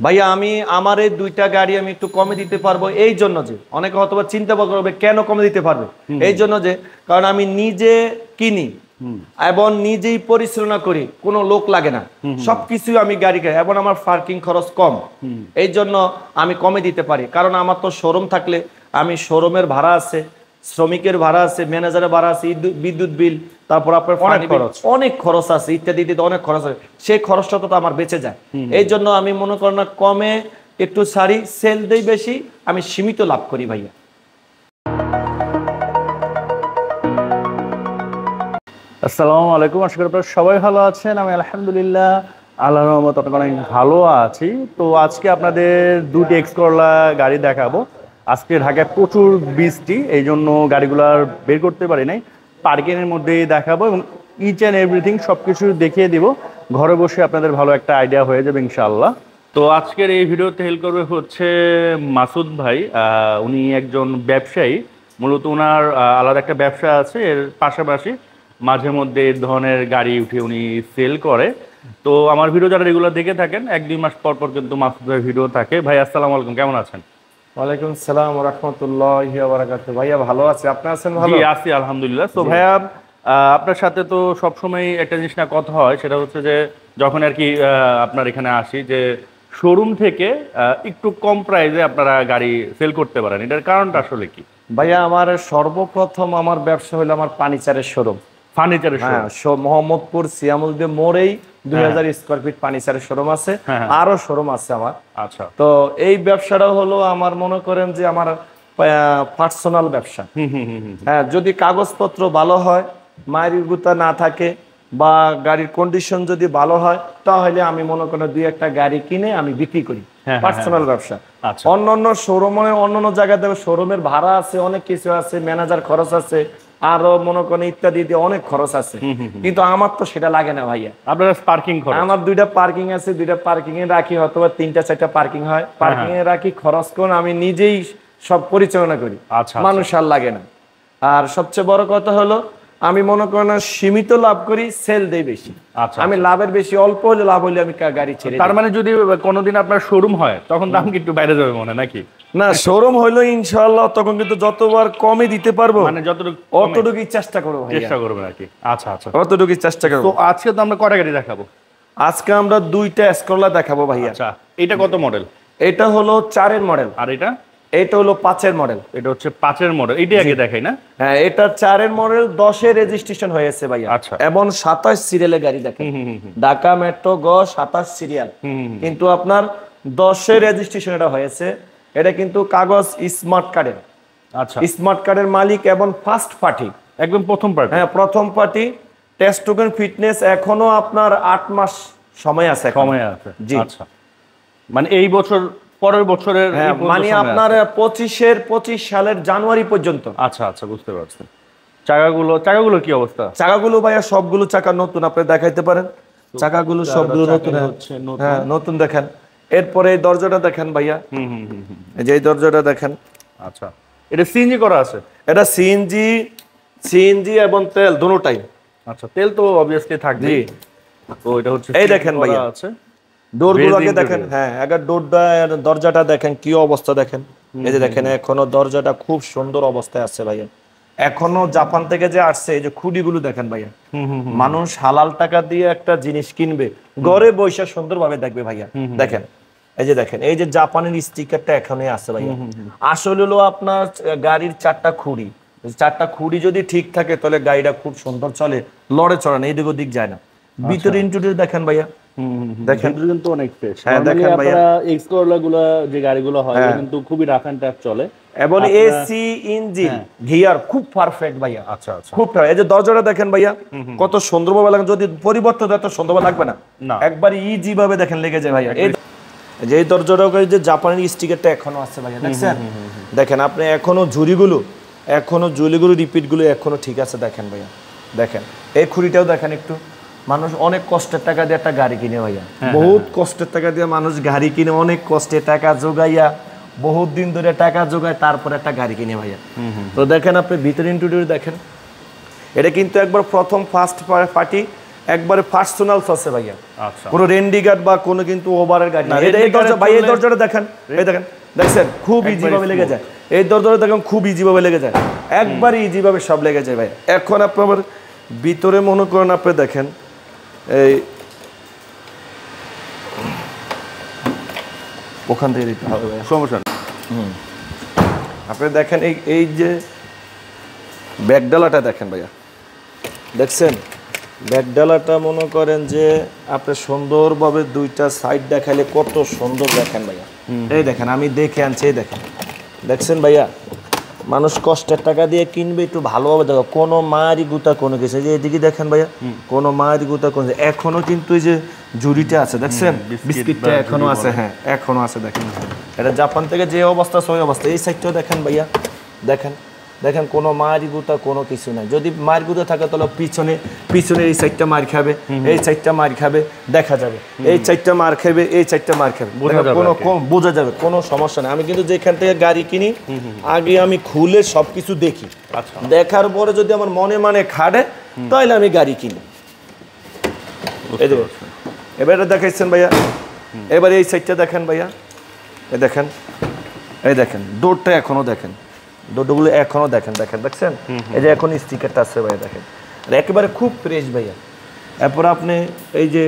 ভাইয়া আমি আমার এই দুইটা গাড়ি আমি একটু কমে দিতে পারবো এই জন্য যে অনেকে হয়তো চিন্তা করবে কেন কমে দিতে পারবে, এই জন্য যে কারণ আমি নিজে কিনি এবং নিজেই পরিচালনা করি, কোনো লোক লাগে না, সবকিছু আমি গাড়ি খাই এবং আমার পার্কিং খরচ কম, এই জন্য আমি কমে দিতে পারি। কারণ আমার তো শোরুম থাকলে আমি শোরুমের ভাড়া আছে, শ্রমিকের ভাড়া আছে, ম্যানেজারের ভাড়া আছে, বিদ্যুৎ বিল, তারপর আপনার অনেক খরচ আছে, ইত্যাদি ইত্যাদি অনেক খরচ আছে, সেই খরচটা তো আমার বেঁচে যায়। এই জন্য আমি মনে করি না কমে একটু সারি সেল দেই বেশি, আমি সীমিত লাভ করি ভাইয়া। আসসালামু আলাইকুম, আশা করি আপনারা সবাই ভালো আছেন। আমি আলহামদুলিল্লাহ আল্লাহর রহমতে অনেক ভালো আছি। তো আজকে আপনাদের দুটি এক্স করলা গাড়ি দেখাবো। আজকে ঢাকায় প্রচুর বৃষ্টি, এই জন্য গাড়িগুলো বের করতে পারি নাই, পার্কিংয়ের মধ্যেই দেখাবো এবং ইচ অ্যান্ড এভরিথিং সব কিছু দেখিয়ে দিব। ঘরে বসে আপনাদের ভালো একটা আইডিয়া হয়ে যাবে ইনশাআল্লাহ। তো আজকের এই ভিডিওতে হেল্প করবে হচ্ছে মাসুদ ভাই। উনি একজন ব্যবসায়ী, মূলত ওনার আলাদা একটা ব্যবসা আছে, এর পাশাপাশি মাঝে মধ্যে এই ধরনের গাড়ি উঠে উনি সেল করে। তো আমার ভিডিও যারা রেগুলার দেখে থাকেন, 1-2 মাস পর পর কিন্তু মাসুদ ভাই ভিডিও থাকে। ভাই আসসালামু আলাইকুম, কেমন আছেন? ওয়ালাইকুম সালাম ওয়া রাহমাতুল্লাহি ওয়া বারাকাতুহু। ভাইয়া ভালো আছি, আপনি আছেন? ভালো আছি আলহামদুলিল্লাহ। তো ভাইয়া আপনার সাথে তো সবসময় একটা জিনিস না কথা হয়, সেটা হচ্ছে যে যখন আর কি আপনার এখানে আসি, যে শোরুম থেকে একটু কম প্রাইসে আপনারা গাড়ি সেল করতে পারেন, এটার কারণটা আসলে কি? ভাইয়া আমার সর্বপ্রথম আমার ব্যবসা হলো আমার ফার্নিচারের শোরুম। ফার্নিচারের শোরুম মোহাম্মদপুর সিয়ামুলদে মোড়েই 2000 স্কয়ার ফিট ফার্নিচারের শোরুম আছে, আরো শোরুম আছে আমার। আচ্ছা। তো এই ব্যবসাটা হলো আমার মনে করেন যে আমার পার্সোনাল ব্যবসা। হ্যাঁ, যদি কাগজপত্র ভালো হয়, মায়ের গুতা না থাকে বা গাড়ির কন্ডিশন যদি ভালো হয়, তাহলে আমি মনে করেন 2-1টা গাড়ি কিনে আমি বিক্রি করি, পার্সোনাল ব্যবসা। অন্যান্য শোরুমে অন্যান্য জায়গায় দেখো শোরুমের ভাড়া আছে, অনেক কিছু আছে, ম্যানেজার খরচ আছে, আরো মনে করেন ইত্যাদি অনেক খরচ আছে, কিন্তু আমার তো সেটা লাগে না ভাইয়া। আপনার পার্কিং খরচ? আমার 2টা পার্কিং আছে, 2টা পার্কিং এ রাখি, অথবা 3-4টা পার্কিং হয়, পার্কিং এ রাখি, খরচ কোন আমি নিজেই সব পরিচালনা করি, মানুষ আর লাগে না। আর সবচেয়ে বড় কথা হলো আমি মনে করেন সীমিত লাভ করি, সেল দেই বেশি। আমি লাভের বেশি, অল্প হলে লাভ হলে আমি গাড়ি ছেড়ে। তার মানে যদি কোনোদিন আপনার শোরুম হয় তখন দাম কি একটু বাইরে যাবে মনে নাকি? না, শোরুম হইলো ইনশাআল্লাহ তখন কিন্তু যতবার কমে দিতে পারবো, মানে যতটুকু অতটুকুই চেষ্টা করবো, চেষ্টা করবেন আর কি। আচ্ছা আচ্ছা, অতটুকুই চেষ্টা করবো। তো আজকে তো আমরা কয়টা গাড়ি দেখাবো? আজকে আমরা 2টা এসকরলা দেখাবো ভাইয়া। আচ্ছা, এটা কত মডেল? এটা হলো 4-এর মডেল। আর এটা হলো 5-এর মডেল। এটা হচ্ছে 5-এর মডেল, এইটা আগে দেখাই না? হ্যাঁ, এটা 4-এর মডেল, 10-এর রেজিস্ট্রেশন হয়েছে ভাইয়া। আচ্ছা। এবং 27 সিরিয়ালের গাড়ি দেখেন, ঢাকা মেট্রো গ 27 সিরিয়াল, কিন্তু আপনার 10-এর রেজিস্ট্রেশন এটা হয়েছে। এটা কিন্তু কাগজ স্মার্ট কার্ডের। আচ্ছা, স্মার্ট কার্ডের মালিক এবং ফার্স্ট পার্টি, একদম প্রথম পার্টি। হ্যাঁ, প্রথম পার্টি। টেস্ট টোকেন ফিটনেস এখনো আপনার 8 মাস সময় আছে। জি। আচ্ছা, মানে এই বছর পরের বছরের, মানে আপনার 25 সালের জানুয়ারি পর্যন্ত। আচ্ছা আচ্ছা, বুঝতে পারছি। চাকাগুলো কি অবস্থা? চাকাগুলো ভাইয়া সবগুলো চাকা নতুন, আপনি দেখাইতে পারেন। চাকাগুলো সবগুলো নতুন, হ্যাঁ নতুন দেখেন। এরপরে এই দরজাটা দেখেন ভাইয়া, এই যে এই দরজাটা দেখেন। আচ্ছা, এটা সিএনজি করা আছে? এটা সিএনজি এবং তেল দুটোটাই। আচ্ছা, তেল তো অবভিয়াসলি থাকবে। তো এটা হচ্ছে, এই দেখেন ভাইয়া আছে, ডোরগুলোকে দেখেন। হ্যাঁ, আগে দরজাটা দেখেন কি অবস্থা দেখেন। এই যে দেখেন এখনো দরজাটা খুব সুন্দর অবস্থায় আছে ভাইয়া। এখনো জাপান থেকে যে আসছে, এই যে খুঁড়িগুলো দেখেন ভাইয়া। মানুষ হালাল টাকা দিয়ে একটা জিনিস কিনবে, ঘরে বসে সুন্দরভাবে দেখবে ভাইয়া। দেখেন, এই যে দেখেন, এই যে জাপানের স্টিকারটা এখানে আছে ভাইয়া। আসলে হলো আপনার গাড়ির 4টা খুঁড়ি যদি ঠিক থাকে তাহলে গাড়িটা খুব সুন্দর চলে, লড়ে চড়ে না, এদিক ওদিক যায় না। ভিতরে ইন্টেরিয়র দেখেন ভাইয়া, দেখেন কিন্তু অনেক ফ্রেশ। হ্যাঁ দেখেন ভাইয়া, এক্সকরলা গুলো যে গাড়িগুলো হয় কিন্তু খুবই রাফ এন্ড টাফ চলে, এবং এসি ইঞ্জিন গিয়ার খুব পারফেক্ট ভাইয়া। আচ্ছা আচ্ছা, খুব। এই যে দরজাটা দেখেন ভাইয়া, কত সুন্দরভাবে লাগে, যদি পরিবর্তন এত সুন্দরভাবে লাগবে না, একবার ইজি ভাবে দেখেন লেগে যায় ভাইয়া। এই যে দরজাটা, যে জাপানের স্টিকারটা এখনো আছে ভাইয়া, দেখছেন? দেখেন আপনি এখনো ঝুলিগুলো রিপিটগুলো এখনো ঠিক আছে, দেখেন ভাইয়া। দেখেন এই খুঁড়িটাও দেখেন একটু। মানুষ অনেক কষ্টের টাকা দিয়ে একটা গাড়ি কিনে ভাইয়া, বহুত কষ্টের টাকা দিয়ে মানুষ গাড়ি কিনে, অনেক কষ্টে টাকা জোগাইয়া, বহুত দিন ধরে টাকা জোগায়, তারপর একটা গাড়ি কিনে ভাইয়া। তো দেখেন আপনি ভিতরে ইন্টেরিয়র দেখেন, এটা কিন্তু একবার প্রথম ফার্স্ট পার্টি একবারে পার্সোনালস আছে ভাইয়া। আচ্ছা, কোনো রেন্ডিগার্ড বা কোনো কিন্তু ওভারের গাড়ি না। এই দরজা ভাই, এই দরজাটা দেখেন, এই দেখেন, দেখছেন খুব ইজি ভাবে লেগে যায়। এই দরজাটা দেখেন খুব ইজি ভাবে লেগে যায়, একবারে ইজি ভাবে সব লেগে যায় ভাই। এখন আপনি আবার ভিতরে মনে করেন, আপনি দেখেন এই ওখান থেকে দিতে হবে ভাই, সমস্যা নেই। আপনি দেখেন এই যে ব্যাকডালাটা দেখেন ভাইয়া, দেখছেন ব্যাকডালাটা মনে করেন যে আপনি সুন্দরভাবে দুইটা সাইড দেখাইলে কত সুন্দর দেখেন ভাইয়া। এই দেখেন আমি দেখে আনছি, এই দেখেন, দেখছেন ভাইয়া, মানুষ কষ্টের টাকা দিয়ে কিনবে, একটু ভালোভাবে দেখো, কোনো মারি গুতা কোনো কিছু। যে এদিকে দেখেন ভাইয়া, কোনো মারি গুতা কোনো, এখনো কিন্তু এই যে জুড়িটা আছে, দেখছেন বিস্কিটটা এখনো আছে, হ্যাঁ এখনো আছে, দেখেন এটা জাপান থেকে যে অবস্থা সেই অবস্থা। এই সাইডটাও দেখেন ভাইয়া, দেখেন দেখেন কোনো মারি গুতা কোনো কিছু নাই। যদি মার গুতা থাকে তাহলে পিছনে এই সাইডটা মার খাবে, এই সাইডটা মার খাবে, দেখা যাবে এই সাইডটা মার খাবে, এই সাইডটা মার খাবে, কোনো বোঝা যাবে, কোনো সমস্যা নেই। আমি কিন্তু যেখান থেকে গাড়ি কিনি আগে আমি খুলে সবকিছু দেখি, দেখার পরে যদি আমার মনে খাটে তাহলে আমি গাড়ি কিনি। এই দেখো এবার এটা দেখাইছেন ভাইয়া, এবার এই সাইডটা দেখেন ভাইয়া, এই দেখেন, এই দেখেন ডোরটা এখনো দেখেন, ডোরগুলো এখনো দেখেন, দেখছেন এই যে এখন স্টিকারটা আছে ভাইয়া, দেখেন একেবারে খুব ফ্রেশ ভাইয়া। এরপর আপনি এই যে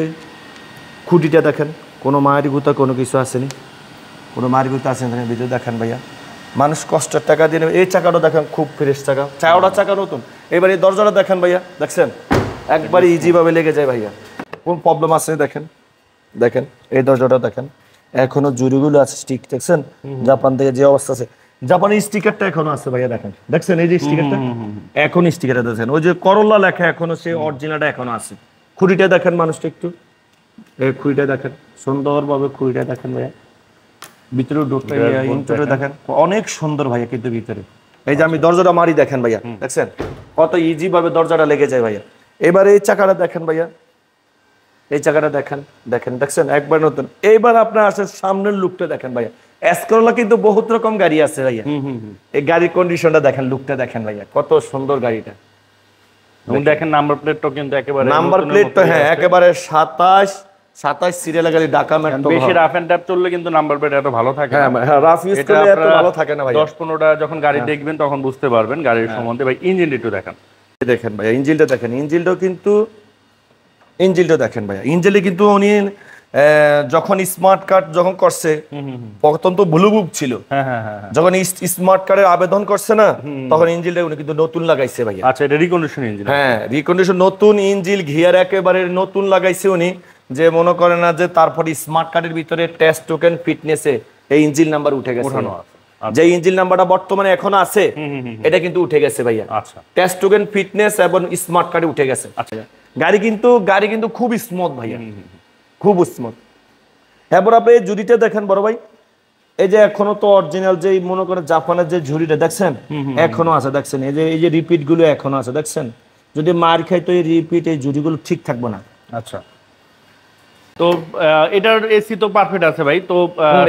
খুঁটিটা দেখেন, কোনো মায়ের গুতা কোনো কিছু আসেনি, কোনো মায়ের গুতা আসেনি, ভিতরে দেখেন ভাইয়া, মানুষ কষ্টের টাকা দিয়ে নেবে। এই চাকাটা দেখেন খুব ফ্রেশ চাকা, চাওড়া চাকা নতুন। এবার এই দরজাটা দেখেন ভাইয়া, দেখছেন একবারে ইজিভাবে লেগে যায় ভাইয়া, কোন প্রবলেম আছে দেখেন, দেখেন এই দরজাটা দেখেন এখনো জুড়িগুলো আছে, স্টিক দেখছেন জাপান থেকে যে অবস্থা আছে, জাপানের স্টিকারটা এখনো আছে ভাইয়া, দেখেন দেখছেন এই যে স্টিকারটা এখন স্টিকারটা দেখেন, ওই যে করোলা লেখা এখনো সে অরিজিনালটা এখনো আছে। খুঁড়িটা দেখেন মানুষটা একটু, এই খুঁড়িটা দেখেন সুন্দরভাবে, খুঁড়িটা দেখেন ভাইয়া, ভিতরে ঢুকতে ইন্টারে দেখেন অনেক সুন্দর ভাইয়া, কিন্তু ভিতরে এই যে আমি দরজাটা মারি দেখেন ভাইয়া, দেখছেন কত ইজি ভাবে দরজাটা লেগে যায় ভাইয়া। এবার এই চাকাটা দেখেন ভাইয়া, এই চাকাটা দেখেন, দেখছেন একবার নতুন। এইবার আপনার আসে সামনের লুকটা দেখেন ভাইয়া, এসকরোলা কিন্তু বহুত রকম গাড়ি আছে ভাইয়া, এই গাড়ির কন্ডিশনটা দেখেন, লুকটা দেখেন ভাইয়া, কত সুন্দর গাড়িটা। দেখেন নাম্বার প্লেটটাও কিন্তু একেবারে, নাম্বার প্লেটটা হ্যাঁ একেবারে 27 সিরিয়ালের গাড়ি, ঢাকা মেট্রো। বেশি রাফ এন্ড টাফ চললে কিন্তু নাম্বার প্লেট এত ভালো থাকে না। হ্যাঁ রাফ ইউজ করলে এত ভালো থাকে না ভাই। 10-15টা যখন গাড়ি দেখবেন তখন বুঝতে পারবেন গাড়ির সম্বন্ধে। ভাই ইঞ্জিনটা একটু দেখেন, দেখেন ভাই ইঞ্জিনটা দেখেন, ইঞ্জিনটা দেখেন ভাইয়া, ইঞ্জিনে কিন্তু উনি যখন স্মার্ট কার্ড যখন করছে তখন তো ব্লু বুক ছিল, যখন স্মার্ট কার্ডের আবেদন করছে না তখন ইঞ্জিনটা উনি কিন্তু নতুন লাগাইছে ভাইয়া। আচ্ছা এটা রিকন্ডিশন ইঞ্জিন? হ্যাঁ রিকন্ডিশন, নতুন ইঞ্জিন, ঘিয়ার একেবারে নতুন লাগাইছে উনি, যে মনে করে না যে তারপরে স্মার্ট কার্ডের ভিতরে টেস্ট টোকেন ফিটনেসে এই ইঞ্জিন নাম্বার উঠে গেছে, যে ইঞ্জিন নাম্বারটা বর্তমানে এখনো আছে এটা কিন্তু উঠে গেছে ভাইয়া। আচ্ছা টেস্ট টোকেন ফিটনেস এবং স্মার্ট কার্ডে উঠে গেছে। আচ্ছা গাড়ি কিন্তু খুব স্মুথ ভাইয়া, খুব স্মুথ। এরপর আপনি এই ঝুড়িটা দেখেন বড় ভাই, এই যে এখনো তো অরিজিনাল যে মনে করেন জাপানের যে ঝুড়িটা দেখছেন এখনো আছে, দেখছেন এই যে রিপিট গুলো এখনো আছে, দেখছেন যদি মার খাই তো এই রিপিট এই ঝুড়িগুলো ঠিক থাকবে না। আচ্ছা তো এটার এসি তো পারফেক্ট আছে ভাই, তো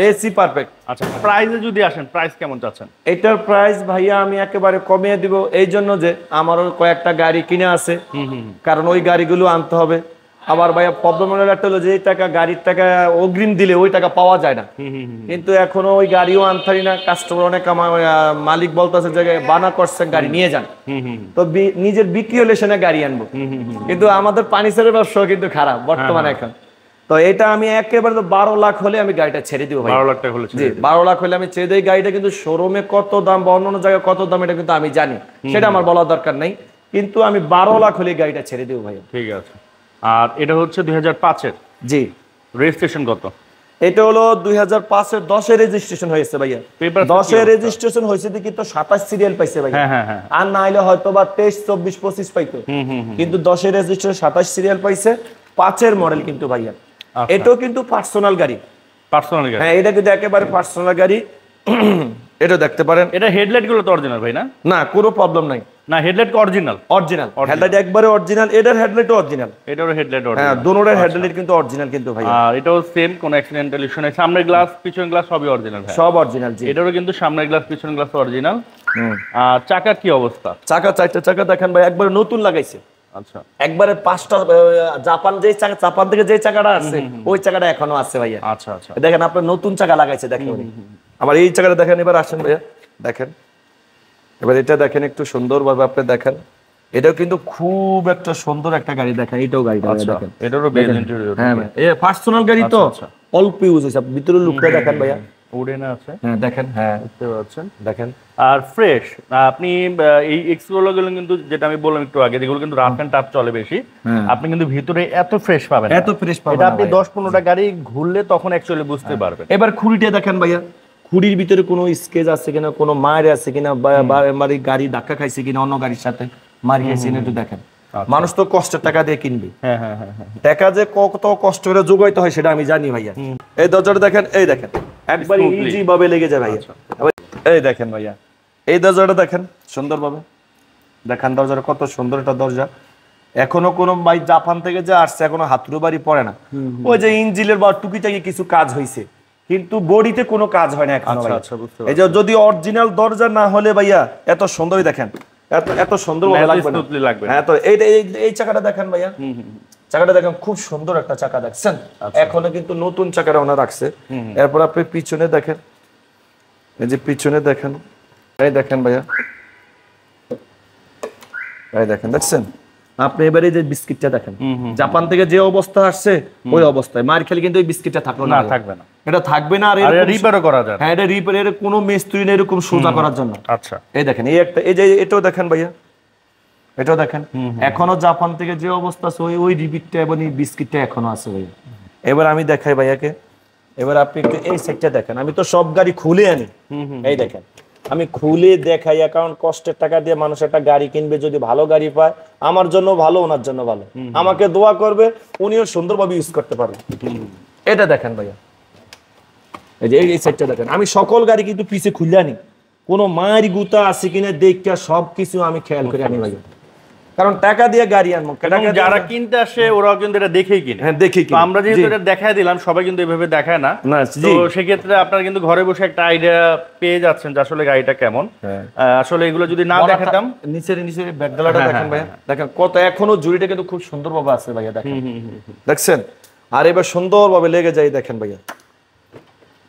এসি পারফেক্ট। আচ্ছা প্রাইসে যদি আসেন, প্রাইস কেমন চাচ্ছেন? এটার প্রাইস ভাইয়া আমি একেবারে কমিয়ে দিব, এই জন্য যে আমারও কয়েকটা গাড়ি কিনে আছে, কারণ ওই গাড়িগুলো আনতে হবে। আবার ভাইয়া প্রবলেম একটা হলো যে টাকা গাড়ির টাকা অগ্রিম দিলে ওই টাকা পাওয়া যায় না, কিন্তু এখনো ওই গাড়িও আনতারি না। কাস্টমার অনেক মালিক বলতেছে যে বানা করছেন গাড়ি নিয়ে যান, তো নিজের বিক্রি হলে সেখানে গাড়ি আনবো, কিন্তু আমাদের পানি ছেড়ে ব্যবসা কিন্তু খারাপ বর্তমানে এখন। তো এটা আমি একেবারে 12 লাখ হলে আমি গাড়িটা ছেড়ে দিব ভাই। 12 লাখ টাকা হলে? জি 12 লাখ হলে আমি ছেড়ে দিই গাড়িটা, কিন্তু শোরুমে কত দাম বা অন্য জায়গায় কত দাম এটা কিন্তু আমি জানি, সেটা আমার বলার দরকার নাই, কিন্তু আমি 12 লাখ হলে গাড়িটা ছেড়ে দিব ভাই। ঠিক আছে। আর এটা হচ্ছে 2005-এর? জি। রেজিস্ট্রেশন কত? এটা হলো 2005-এর 10-এর রেজিস্ট্রেশন হয়েছে ভাইয়া। 10-এর রেজিস্ট্রেশন হয়েছে দেখি তো 27 সিরিয়াল পাইছে ভাইয়া, আর না হলে হয়তো বা 23, 24, 25 পাইতো, কিন্তু 10-এর রেজিস্ট্রেশন 27 সিরিয়াল পাইছে। 5-এর মডেল কিন্তু ভাইয়া, এটাও কিন্তু পার্সোনাল গাড়ি। পার্সোনাল গাড়ি? হ্যাঁ এটা কিন্তু একেবারে পার্সোনাল গাড়ি। এটা দেখতে পারেন। এটা হেডলাইট গুলো তো অরিজিনাল ভাই? না না কোনো প্রবলেম নাই। না হেডলাইট অরিজিনাল? অরিজিনাল হেডলাইট একবারে অরিজিনাল, এটার হেডলাইটও অরিজিনাল, এটারও হেডলাইট অরিজিনাল। হ্যাঁ দুটোর হেডলাইট কিন্তু অরিজিনাল কিন্তু ভাই। আর এটাও সেম, কোন অ্যাক্সিডেন্টাল ইস্যু নাই, সামনের গ্লাস পিছনের গ্লাস সবই অরিজিনাল? সব অরিজিনাল জি। এটারও কিন্তু সামনের গ্লাস পিছনের গ্লাস অরিজিনাল। আর চাকার কি অবস্থা? চাকা 4টা চাকা দেখেন ভাই একবারে নতুন লাগাইছে। আচ্ছা একবারে 5টা জাপান থেকে যে চাকাটা আছে ওই চাকাটা এখনো আছে ভাইয়া। আচ্ছা আচ্ছা দেখেন আপনার নতুন চাকা লাগাইছে দেখেন উনি। আবার এই চাকাটা দেখেন, এবার আসেন ভাইয়া দেখেন, এবার এটা দেখেন একটু সুন্দরভাবে আপনি দেখেন, এটাও কিন্তু খুব একটা সুন্দর একটা গাড়ি দেখেন, এটাও গাড়িটা দেখেন, এটারও বেজ ইন্টেরিয়র। হ্যাঁ ভাই এই পার্সোনাল গাড়ি তো অল্প ইউজ হইছে, ভিতরের লুকটা দেখেন ভাইয়া, উডেন আছে, হ্যাঁ দেখেন, হ্যাঁ দেখতে পাচ্ছেন দেখেন। আর ফ্রেশ। আপনি এই এক্সপ্লোরার গুলো কিন্তু যেটা আমি বললাম একটু আগে, যেগুলো কিন্তু রাফ এন্ড টাফ চলে বেশি, আপনি কিন্তু ভিতরে এত ফ্রেশ পাবেন, এত ফ্রেশ পাবেন এটা আপনি 10-15টা গাড়ি ঘুরলে তখন অ্যাকচুয়ালি বুঝতে পারবেন। এবার খুঁড়িটা দেখেন ভাইয়া, খুঁড়ির ভিতরে কোনো স্কেচ আছে কিনা, কোনো মার আছে কিনা, বা গাড়ি ধাক্কা খাইছে কিনা অন্য গাড়ির সাথে মার খাইছে কিনা একটু দেখেন। মানুষ তো কষ্টের টাকা দিয়ে কিনবে, হ্যাঁ হ্যাঁ হ্যাঁ, টাকা যে কত কষ্ট করে যোগাইতে হয় সেটা আমি জানি ভাইয়া। এই দরজাটা দেখেন, এই দেখেন একবারে ইজি ভাবে লেগে যায় ভাইয়া। এই দেখেন ভাইয়া, এই দরজাটা দেখেন সুন্দরভাবে দেখেন, দরজাটা কত সুন্দর একটা দরজা। এখনো কোনো ভাই জাপান থেকে যে আসছে এখনো হাতুড়ু বাড়ি পড়ে না, ওই যে ইঞ্জিনের বা টুকিটাকি কিছু কাজ হয়েছে, কিন্তু বডিতে কোনো কাজ হয় না এখনো ভাই। এই যে যদি অরিজিনাল দরজা না হলে ভাইয়া এত সুন্দরই দেখেন, এত সুন্দর লাগবে না। হ্যাঁ তো এই চাকাটা দেখেন ভাইয়া, চাকাটা দেখেন খুব সুন্দর একটা চাকা দেখছেন, এখনো কিন্তু নতুন চাকাটা ওনা রাখছে। এরপর আপনি পিছনে দেখেন, এই যে পিছনে দেখেন, এই দেখেন ভাইয়া, এই দেখেন দেখছেন আপনি। এবারে যে বিস্কিটটা দেখেন, জাপান থেকে যে অবস্থা আসছে ওই অবস্থায়, মার খেলে কিন্তু ওই বিস্কিটটা থাকলো না, থাকবে না, এটা থাকবে না। আর রিপেয়ারও করা যায়, হ্যাঁ এটা রিপেয়ার কোনো মিস্ত্রি না এরকম সোজা করার জন্য। আচ্ছা এই দেখেন, এই একটা, এই যে এটাও দেখেন ভাইয়া, এটাও দেখেন এখনো জাপান থেকে যে অবস্থা আছে ওই রিপিটটা এবং এই বিস্কিটটা এখনো আছে ভাইয়া। এবার আমি দেখাই ভাইয়াকে, এবার আপনি একটু এই সাইডটা দেখেন, আমি তো সব গাড়ি খুলে আনি, এই দেখেন আমি খুলে দেখাই, কারণ কষ্টের টাকা দিয়ে মানুষ একটা গাড়ি কিনবে, যদি ভালো গাড়ি পায় আমার জন্য ভালো, ওনার জন্য ভালো, আমাকে দোয়া করবে, উনিও সুন্দরভাবে ইউজ করতে পারবে। এটা দেখেন ভাইয়া, এই যে এই সাইডটা দেখেন, আমি সকল গাড়ি কিন্তু পিছে খুলে আনি, কোনো মায়ের গুতা আছে কিনা দেখা সবকিছু আমি খেয়াল করে আনি ভাইয়া, কারণ টাকা দিয়ে গাড়ি আনবো। যারা কিনতে আসে ওরাও কিন্তু এটা দেখেই কিনে, হ্যাঁ দেখেই কিনে। আমরা যেহেতু এটা দেখায় দিলাম, সবাই কিন্তু এইভাবে দেখায় না, তো সেক্ষেত্রে আপনারা কিন্তু ঘরে বসে একটা আইডিয়া পেয়ে যাচ্ছেন যে আসলে গাড়িটা কেমন। আসলে এগুলো যদি না দেখাতাম, নিচের ব্যাকডালাটা দেখেন ভাইয়া, দেখেন কত এখনো জুড়িটা কিন্তু খুব সুন্দরভাবে আছে ভাইয়া, দেখেন দেখছেন। আর এবার সুন্দরভাবে লেগে যায় দেখেন ভাইয়া,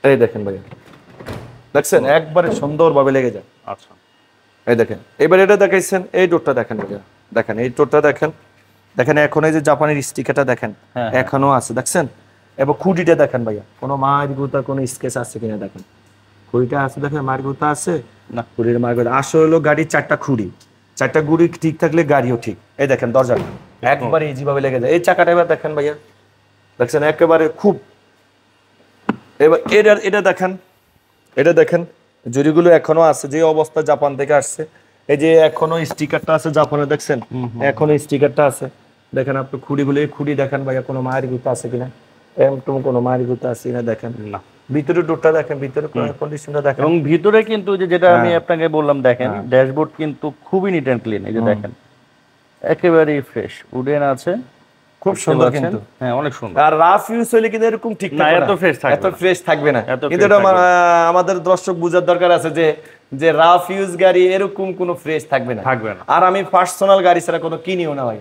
এই দেখেন ভাইয়া দেখছেন একবারে সুন্দরভাবে লেগে যায়। আচ্ছা এই দেখেন, এবার এটা দেখাইছেন, এই ডোরটা দেখেন ভাইয়া, দেখেন এই ডোরটা দেখেন, দেখেন এখন এই যে জাপানের স্টিকারটা দেখেন এখনো আছে দেখছেন। এবার খুঁটিটা দেখেন ভাইয়া, কোনো মায়ের গুতা কোনো স্কেচ আছে কিনা দেখেন, খুঁড়িটা আছে দেখেন, মায়ের গুতা আছে না, খুঁড়ির মায়ের গুতা আসলে হলো গাড়ির 4টা খুঁড়ি, 4টা গুড়ি ঠিক থাকলে গাড়িও ঠিক। এই দেখেন দরজাটা একবারে ইজি ভাবে লেগে যায়। এই চাকাটা এবার দেখেন ভাইয়া, দেখছেন একেবারে খুব। এবার এটা দেখেন, এটা দেখেন জুড়িগুলো এখনো আছে যে অবস্থা জাপান থেকে আসছে, এই যে এখনো স্টিকারটা আছে জাপানে দেখছেন, এখনো স্টিকারটা আছে দেখেন। আপনি খুঁড়িগুলো, এই খুঁড়ি দেখেন ভাইয়া কোনো মায়ের গুতা আছে কিনা, একদম কোনো মায়ের গুতা আছে কিনা দেখেন না। ভিতরে ডোরটা দেখেন, ভিতরে কন্ডিশনটা দেখেন, এবং ভিতরে কিন্তু যেটা আমি আপনাকে বললাম দেখেন, ড্যাশবোর্ড কিন্তু খুবই নিট এন্ড ক্লিন, এই যে দেখেন একেবারেই ফ্রেশ, উডেন আছে, খুব সুন্দর কিন্তু, হ্যাঁ অনেক সুন্দর। আর রাফ ইউজ হলে কিন্তু এরকম ঠিক না, এত ফ্রেশ থাকবে না। কিন্তু এটা আমাদের দর্শক বুঝার দরকার আছে যে রাফ ইউজ গাড়ি এরকম কোনো ফ্রেশ থাকবে না। আর আমি পার্সোনাল গাড়ি ছাড়া কোনো কিনিও না ভাই,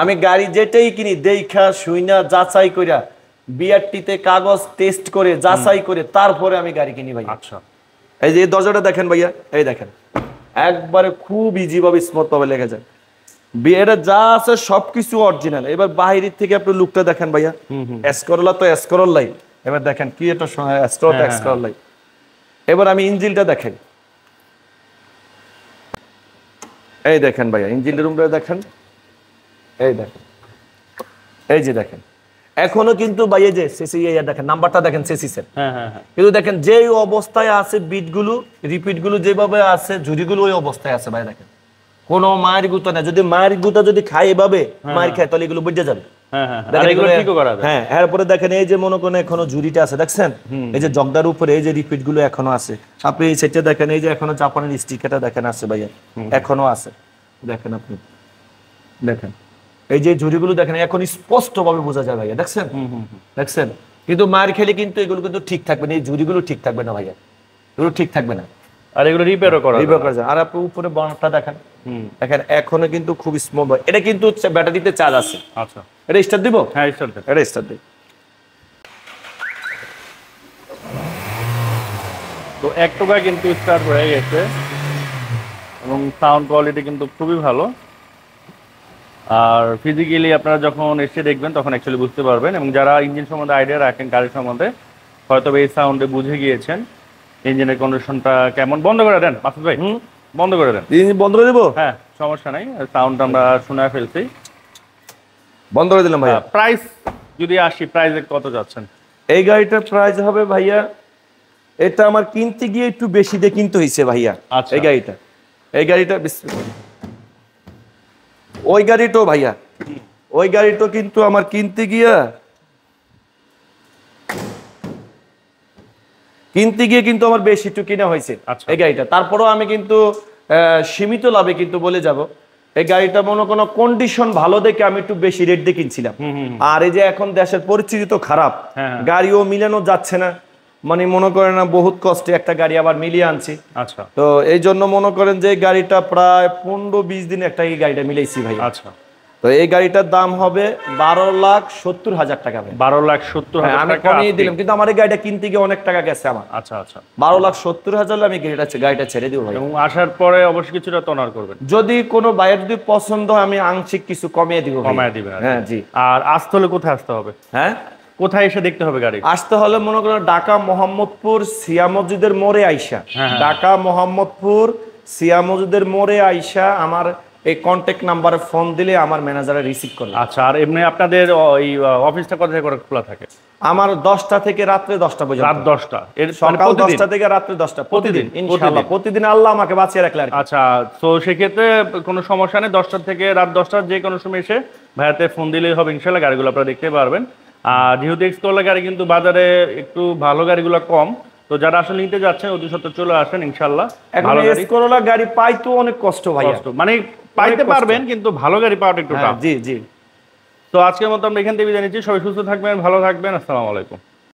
আমি গাড়ি যেটাই কিনি দেখা শুইনা যাচাই কইরা বিআরটিতে কাগজ টেস্ট করে যাচাই করে তারপরে আমি গাড়ি কিনি ভাই। আচ্ছা এই যে দরজাটা দেখেন ভাইয়া, এই দেখেন একবারে খুব ইজি ভাবে স্মুথ ভাবে লেগে যায়, বিয়েটা যা আছে সবকিছু অরিজিনাল। এবার বাইরের থেকে আপনি লুকটা দেখেন ভাইয়া, এসকরলা তো এসকরলাই, এবার দেখেন কি এটা এসকরলাই। এবার আমি ইঞ্জিনটা দেখাই, এই দেখেন ভাইয়া ইঞ্জিনের রুমটা দেখেন, এই দেখেন, এই যে দেখেন এখনো কিন্তু ভাইয়া যে সিসি দেখেন নাম্বারটা দেখেন সিসিসের, কিন্তু দেখেন যে অবস্থায় আছে বিটগুলো রিপিটগুলো যেভাবে আছে ঝুড়িগুলো ওই অবস্থায় আছে ভাই। দেখেন কোনো মায়ের গুতা না, যদি মায়ের গুতা যদি খায় এভাবে মায়ের খায় তাহলে এগুলো বুঝে যাবে। হ্যাঁ এরপরে দেখেন এই যে মনে করেন এখনো ঝুড়িটা আছে দেখছেন, এই যে জগদার উপরে এই যে রিপিট গুলো এখনো আছে। আপনি এই সাইডটা দেখেন, এই যে এখনো জাপানের স্টিকারটা দেখেন আছে ভাইয়া, এখনো আছে দেখেন, আপনি দেখেন এই যে ঝুড়িগুলো দেখেন এখন স্পষ্ট ভাবে বোঝা যায় ভাইয়া, দেখছেন দেখছেন। কিন্তু মায়ের খেলে কিন্তু এগুলো কিন্তু ঠিক থাকবে না, এই ঝুড়িগুলো ঠিক থাকবে না ভাইয়া, এগুলো ঠিক থাকবে না, আর এগুলো রিপেয়ারও করা যায়। আর আপনি উপরে বর্ণটা দেখেন, দেখেন এখনো কিন্তু খুব স্মুথ। এটা কিন্তু ব্যাটারিতে চার্জ আছে। আচ্ছা, এটা স্টার্ট দিব? হ্যাঁ স্টার্ট দেন। এটা স্টার্ট দিই। তো 1 টাকা কিন্তু স্টার্ট হয়ে গেছে এবং সাউন্ড কোয়ালিটি কিন্তু খুবই ভালো। আর ফিজিক্যালি আপনারা যখন এসে দেখবেন তখন অ্যাকচুয়ালি বুঝতে পারবেন, এবং যারা ইঞ্জিন সম্বন্ধে আইডিয়া রাখেন গাড়ির সম্বন্ধে হয়তো এই সাউন্ডে বুঝে গিয়েছেন ইঞ্জিনের কন্ডিশনটা কেমন। বন্ধ করে দেন মাসুদ ভাই, বন্ধ করে দেন। বন্ধ করে দেবো? হ্যাঁ সমস্যা নাই, সাউন্ড আমরা শুনে ফেলছি। বন্ধ করে দিলাম ভাইয়া। প্রাইস যদি আসি, প্রাইসে কত যাচ্ছেন? এই গাড়িটার প্রাইস হবে ভাইয়া, এটা আমার কিনতে গিয়ে একটু বেশি দিয়ে কিনতে হয়েছে ভাইয়া। আচ্ছা। এই গাড়িটা ওই গাড়িটাও ভাইয়া, ওই গাড়িটা কিন্তু আমার কিনতে গিয়ে কিন্তু আমার বেশি একটু কিনা হয়েছে এই গাড়িটা। তারপরেও আমি কিন্তু সীমিত লাভে কিন্তু বলে যাব, এই গাড়িটা মনে কোনো কন্ডিশন ভালো দেখে আমি একটু বেশি রেট দিয়ে কিনছিলাম। আর এই যে এখন দেশের পরিস্থিতি তো খারাপ, গাড়িও মিলানো যাচ্ছে না, মানে মনে করেন না বহুত কষ্টে একটা গাড়ি আবার মিলিয়ে আনছি। আচ্ছা। তো এই জন্য মনে করেন যে গাড়িটা প্রায় 15-20 দিন একটা এই গাড়িটা মিলাইছি ভাই। আচ্ছা। তো এই গাড়িটার দাম হবে 12,70,000 টাকা। 12,70,000 আমি কমিয়ে দিলাম, কিন্তু আমার এই গাড়িটা কিনতে গিয়ে অনেক টাকা গেছে আমার। আচ্ছা আচ্ছা। 12,70,000 আমি গাড়িটা ছেড়ে দিব ভাই। এবং আসার পরে অবশ্যই কিছুটা তোনার করবেন, যদি কোনো বাইরের যদি পছন্দ হয় আমি আংশিক কিছু কমিয়ে দিব। কমিয়ে দিবেন? হ্যাঁ জি। আর আসতে হলে কোথায় আসতে হবে? হ্যাঁ, কোথায় এসে দেখতে হবে গাড়ি? আসতে হলে মনে করেন ঢাকা মোহাম্মদপুর সিয়া মসজিদের মোড়ে আইসা, ঢাকা মোহাম্মদপুর সিয়া মসজিদের মোড়ে আইসা আমার এই কন্টাক্ট নাম্বারে ফোন দিলে আমার ম্যানেজারে রিসিভ করবে। আচ্ছা। আর এমনি আপনাদের এই অফিসটা কত থেকে খোলা থাকে? আমার 10টা থেকে রাত্রে 10টা পর্যন্ত। রাত 10টা? এর সকাল 10টা থেকে রাত্রে 10টা প্রতিদিন ইনশাআল্লাহ। প্রতিদিন আল্লাহ আমাকে বাঁচিয়ে রাখলে আর কি। আচ্ছা, তো সেক্ষেত্রে কোনো সমস্যা নেই, 10টা থেকে রাত 10টার যে কোনো সময় এসে ভাইয়াতে ফোন দিলেই হবে, ইনশাআল্লাহ গাড়িগুলো আপনারা দেখতে পারবেন। আর যেহেতু এক্সকোলা গাড়ি কিন্তু বাজারে একটু ভালো গাড়িগুলো কম, তো যারা আসলে নিতে যাচ্ছেন অতি সত্ত্বর চলে আসেন ইনশাআল্লাহ। এখন এসকোলা গাড়ি পাইতো অনেক কষ্ট ভাইয়া, মানে পাইতে পারবেন কিন্তু ভালো গাড়ি পাওয়াটা একটু টাফ। জি জি। তো আজকের মতো আমরা এখান থেকে বিদায় নিচ্ছি। সবাই সুস্থ থাকবেন, ভালো থাকবেন। আসসালামু আলাইকুম।